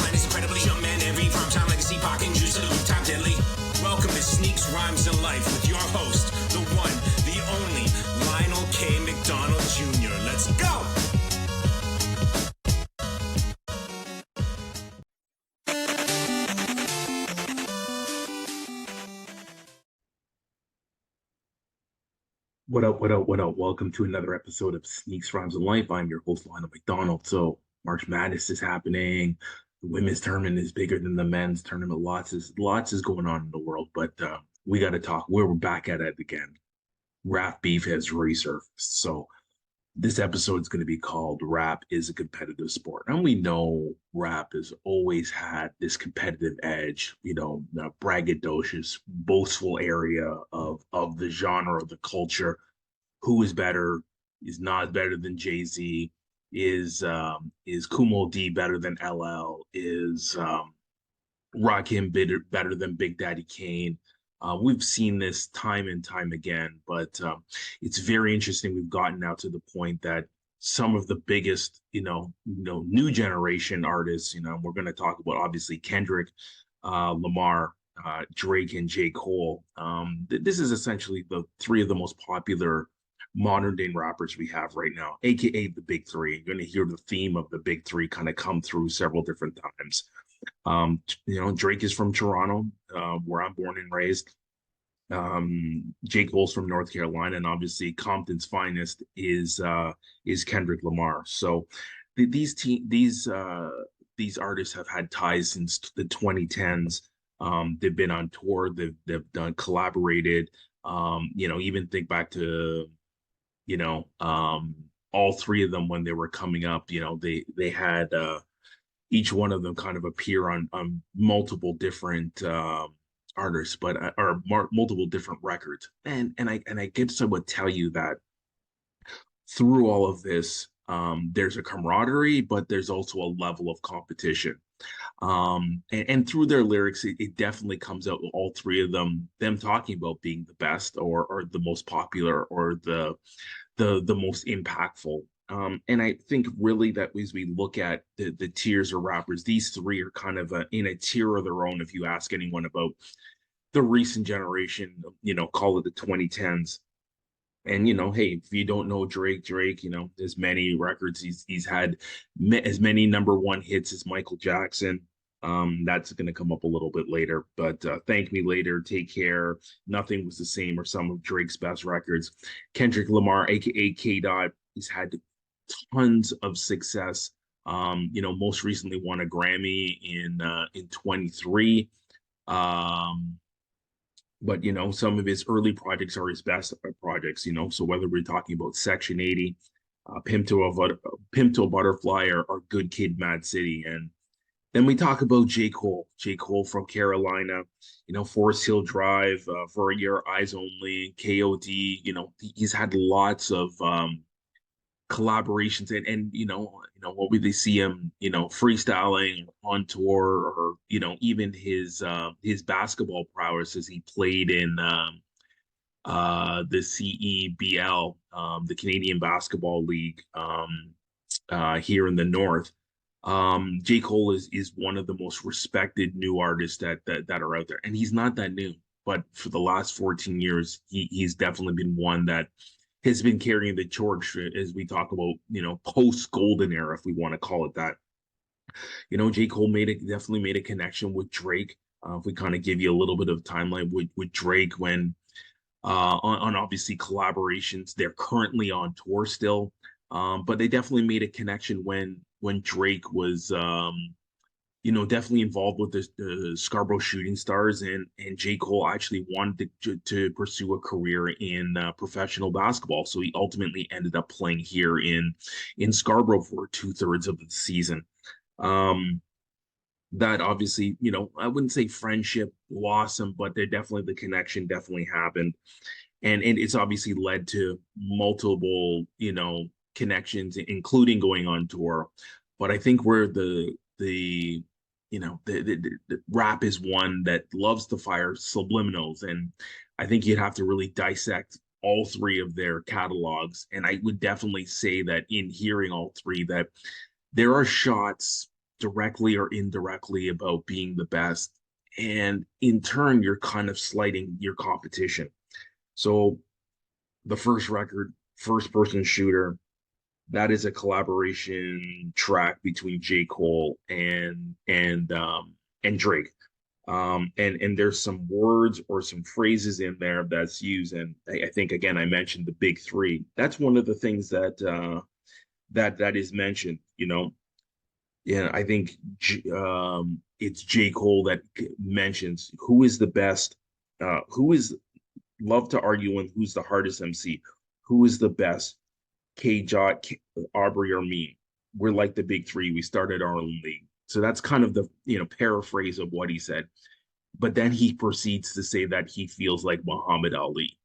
line is incredibly jump man. Every prime time legacy, pocket and juice to the rooftop deadly. Welcome to Sneaks, Rhymes, and Life with your host, the one, the only, Lionel K. McDonald Jr. Let's go! What up, what up, what up? Welcome to another episode of Sneaks, Rhymes, and Life. I'm your host, Lionel McDonald. So, March Madness is happening. The women's tournament is bigger than the men's tournament. Lots is going on in the world, but we got to talk. We're back at it again. Rap beef has resurfaced. So, this episode is going to be called Rap is a Competitive Sport. And we know rap has always had this competitive edge, the braggadocious, boastful area of the genre, of the culture. Who is better? Is Nas better than Jay-Z? Is Kumo D better than LL? Is Rakim better than Big Daddy Kane? We've seen this time and time again, but it's very interesting. We've gotten now to the point that some of the biggest, new generation artists, we're going to talk about obviously Kendrick Lamar, Drake, and J. Cole. This is essentially the three of the most popular modern day rappers we have right now, aka the big three. You're going to hear the theme of the big three kind of come through several different times. Drake is from Toronto, where I'm born and raised. J. Cole's from North Carolina, and obviously Compton's finest is Kendrick Lamar. So these artists have had ties since the 2010s. They've been on tour, they've done collaborated. Even think back to all three of them when they were coming up. They had each one of them kind of appear on multiple different artists, but multiple different records. And I guess I would tell you that through all of this, there's a camaraderie, but there's also a level of competition. And through their lyrics, it definitely comes out with all three of them talking about being the best or the most popular or the most impactful. And I think really that as we look at the tiers of rappers, these three are kind of in a tier of their own. If you ask anyone about the recent generation, call it the 2010s. And, hey, if you don't know Drake, as many records, he's had as many number one hits as Michael Jackson. That's going to come up a little bit later, but Thank Me Later, Take Care, Nothing Was the Same are some of Drake's best records. Kendrick Lamar, aka K. Dot, he's had tons of success. Most recently won a Grammy in 23. But some of his early projects are his best projects. So whether we're talking about Section 80, Pimp to a Butterfly, or Good Kid, Mad City, and then we talk about J. Cole. J. Cole from Carolina, Forest Hill Drive, For a Year, Eyes Only, KOD. He's had lots of collaborations, and what would they see him freestyling on tour, or even his basketball prowess as he played in the CEBL, the Canadian Basketball League, here in the North. J. Cole is one of the most respected new artists that are out there, and he's not that new, but for the last 14 years he's definitely been one that has been carrying the torch as we talk about, post golden era, if we want to call it that. J. Cole definitely made a connection with Drake. If we kind of give you a little bit of timeline with Drake, when on obviously collaborations, they're currently on tour still, but they definitely made a connection when Drake was definitely involved with the Scarborough Shooting Stars, and J. Cole actually wanted to pursue a career in professional basketball. So he ultimately ended up playing here in Scarborough for 2/3 of the season. That obviously, I wouldn't say friendship blossomed, but the connection definitely happened. And it's obviously led to multiple, connections, including going on tour. But I think where the rap is one that loves to fire subliminals, and I think you'd have to really dissect all three of their catalogs. And I would definitely say that in hearing all three, that there are shots directly or indirectly about being the best. And in turn, you're kind of slighting your competition. So the first record, first person shooter, that is a collaboration track between J. Cole and Drake. And there's some words or some phrases in there that's used. And I think again I mentioned the big three. That's one of the things that is mentioned, you know. Yeah, I think it's J. Cole that mentions who is the best, who is love to argue on who's the hardest MC, who is the best, K. Jot, Aubrey, or me. We're like the big three. We started our own league. So that's kind of the paraphrase of what he said. But then he proceeds to say that he feels like Muhammad Ali.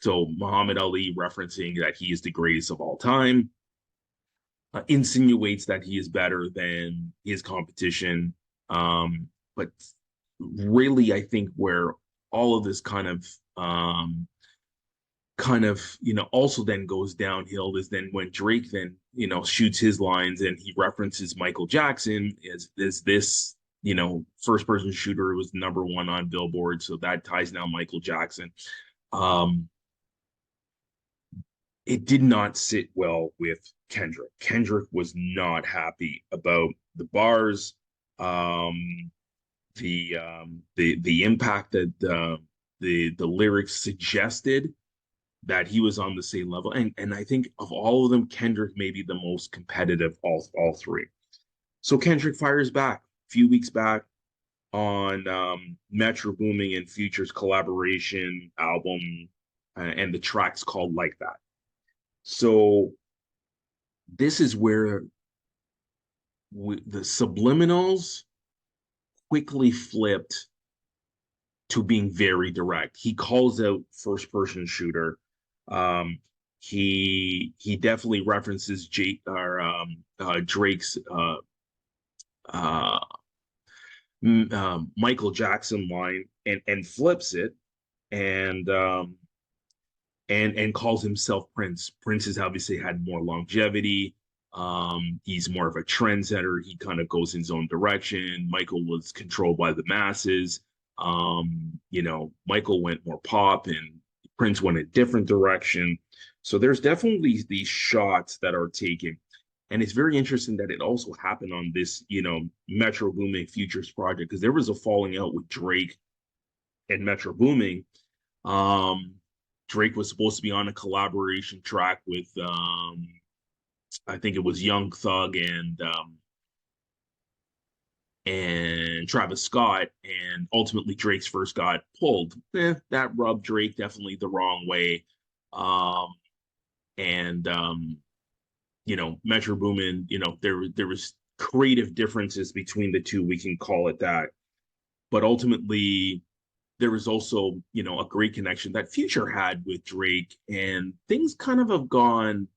So Muhammad Ali referencing that he is the greatest of all time, insinuates that he is better than his competition. But really, I think where all of this also then goes downhill is then when Drake then shoots his lines and he references Michael Jackson as this first person shooter who was #1 on Billboard, so that ties now Michael Jackson. It did not sit well with Kendrick. Kendrick was not happy about the bars, the impact that the lyrics suggested that he was on the same level. And I think of all of them, Kendrick may be the most competitive, all three. So Kendrick fires back a few weeks back on Metro Booming and Future's collaboration album, and the track's called Like That. So this is where the subliminals quickly flipped to being very direct. He calls out first person shooter. He definitely references Drake's Michael Jackson line and flips it and calls himself Prince. Prince has obviously had more longevity. He's more of a trendsetter. He kind of goes in his own direction. Michael was controlled by the masses. Michael went more pop and Prince went a different direction. So there's definitely these shots that are taken. And it's very interesting that it also happened on this, Metro Booming Futures project, because there was a falling out with Drake and Metro Booming. Drake was supposed to be on a collaboration track with, I think it was Young Thug and Travis Scott, and ultimately Drake's first got pulled. That rubbed Drake definitely the wrong way. Metro Boomin, there was creative differences between the two, we can call it that. But ultimately, there was also, a great connection that Future had with Drake, and things kind of have gone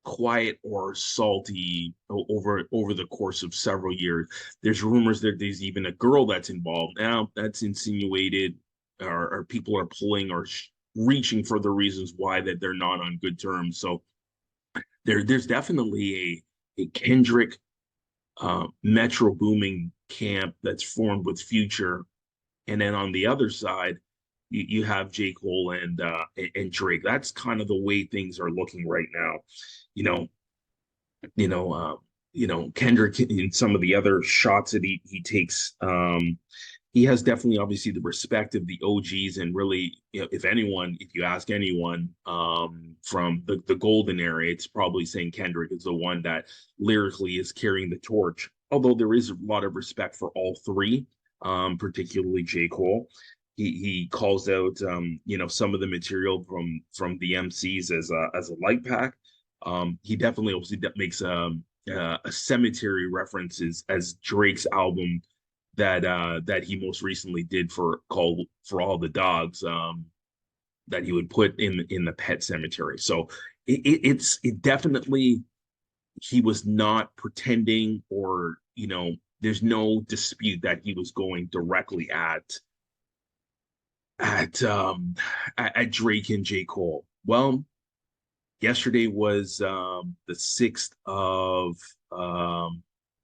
quiet or salty over the course of several years. There's rumors that there's even a girl that's involved now. That's insinuated, or people are pulling or reaching for the reasons why that they're not on good terms. So there's definitely a Kendrick Metro Booming camp that's formed with Future, and then on the other side you have J. Cole and Drake. That's kind of the way things are looking right now. Kendrick in some of the other shots that he takes, he has definitely obviously the respect of the OGs, and really, if you ask anyone from the golden era, it's probably saying Kendrick is the one that lyrically is carrying the torch. Although there is a lot of respect for all three, particularly J. Cole. He calls out some of the material from the MCs as a light pack. He definitely obviously makes a cemetery references as Drake's album that he most recently did called For All the Dogs, that he would put in the pet cemetery. So it definitely, he was not pretending, or there's no dispute that he was going directly at Drake and J. Cole. Well, yesterday was the 6th of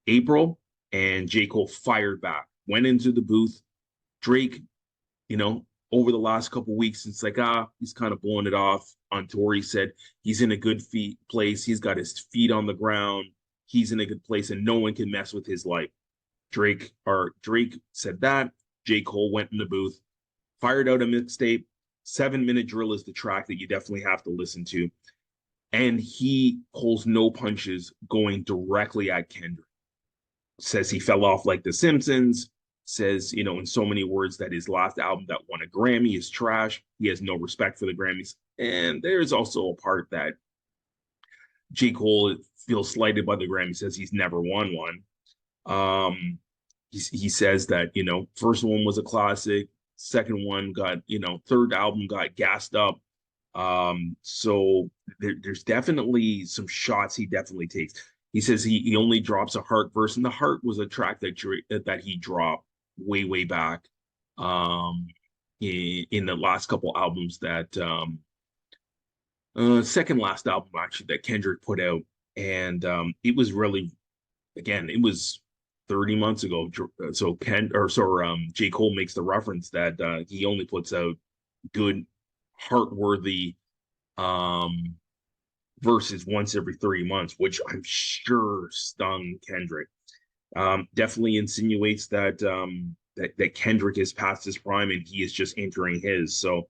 April. and J. Cole fired back, went into the booth. Drake, over the last couple of weeks, it's like, he's kind of blowing it off on tour. He said he's in a good place. He's got his feet on the ground. He's in a good place, and no one can mess with his life. Drake said that. J. Cole went in the booth, fired out a mixtape. 7 Minute Drill is the track that you definitely have to listen to. And he pulls no punches, going directly at Kendrick. Says he fell off like The Simpsons, says, in so many words that his last album that won a Grammy is trash. He has no respect for the Grammys. And there's also a part that J. Cole feels slighted by the Grammy, says he's never won one. He says that, first one was a classic, second one got, third album got gassed up. So there's definitely some shots he definitely takes. He says he only drops a Heart verse, and the Heart was a track that he dropped way back in the last couple albums that second last album actually that Kendrick put out. And it was really, again, it was 30 months ago. So J. Cole makes the reference that he only puts out good, heart-worthy verses once every 3 months, which I'm sure stung Kendrick. Definitely insinuates that that Kendrick is past his prime and he is just entering his. So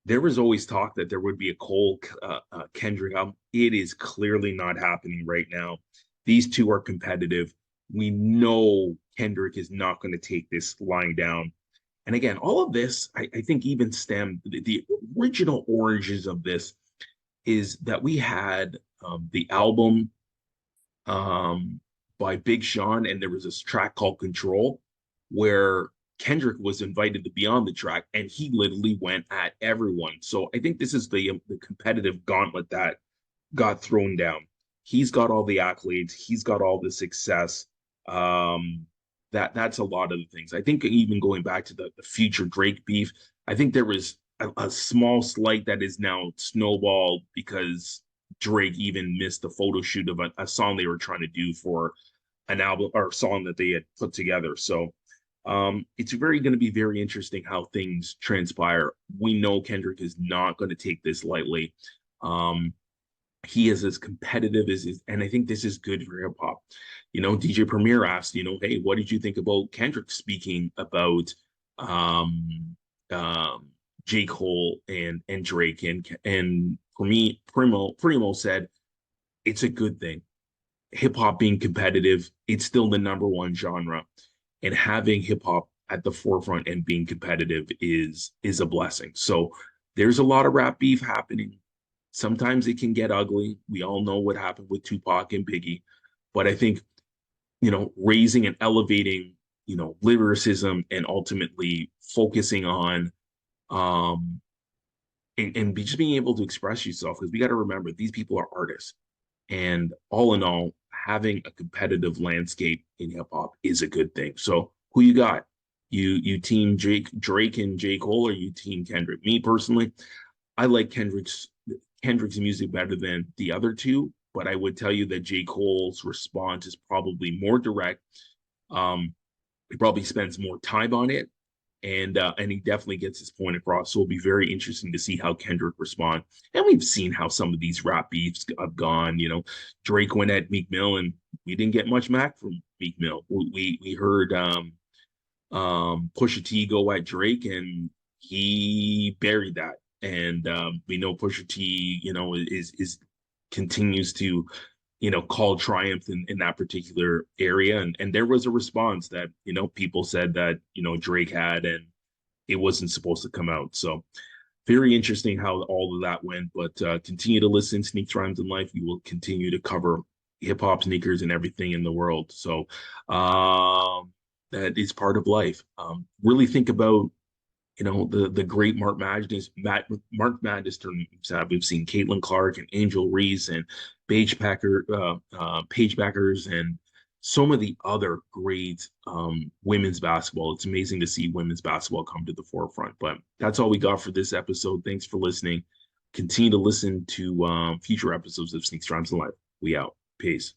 there was always talk that there would be a Cole Kendrick album. It is clearly not happening right now. These two are competitive. We know Kendrick is not going to take this lying down. And again, all of this, I think, even stemmed the original origins of this is that we had the album by Big Sean, and there was this track called Control, where Kendrick was invited to be on the track, and he literally went at everyone. So I think this is the competitive gauntlet that got thrown down. He's got all the accolades. He's got all the success. That's a lot of the things. I think even going back to the future Drake beef, I think there was a small slight that is now snowballed because Drake even missed a photo shoot of a song they were trying to do for an album or song that they had put together. So it's going to be very interesting how things transpire. We know Kendrick is not going to take this lightly. He is as competitive as and I think this is good for hip hop. DJ Premier asked, hey, what did you think about Kendrick speaking about J. Cole and Drake? And for me, Primo said it's a good thing. Hip hop being competitive, it's still the number one genre, and having hip hop at the forefront and being competitive is a blessing. So there's a lot of rap beef happening. Sometimes it can get ugly. We all know what happened with Tupac and Biggie, but I think raising and elevating lyricism and ultimately focusing on and just being able to express yourself, because we got to remember these people are artists, and all in all, having a competitive landscape in hip hop is a good thing. So who you got? You team Drake and J. Cole, or you team Kendrick? Me personally, I like Kendrick's music better than the other two, but I would tell you that J. Cole's response is probably more direct. He probably spends more time on it, and he definitely gets his point across. So it'll be very interesting to see how Kendrick responds. And we've seen how some of these rap beefs have gone. Drake went at Meek Mill, and we didn't get much mac from Meek Mill. We heard Pusha T go at Drake, and he buried that. And we know Pusha T, is continues to, call triumph in that particular area. And there was a response that, people said that, Drake had, and it wasn't supposed to come out. So very interesting how all of that went. But continue to listen, Sneaks, Rhymes, and Life. We will continue to cover hip hop, sneakers, and everything in the world. So that is part of life. Really think about the great March Madness tournaments. We've seen Caitlin Clark and Angel Reese and Paige Packers and some of the other great women's basketball. It's amazing to see women's basketball come to the forefront. But that's all we got for this episode. Thanks for listening. Continue to listen to future episodes of Sneaks, Rhymes, and Life. We out. Peace.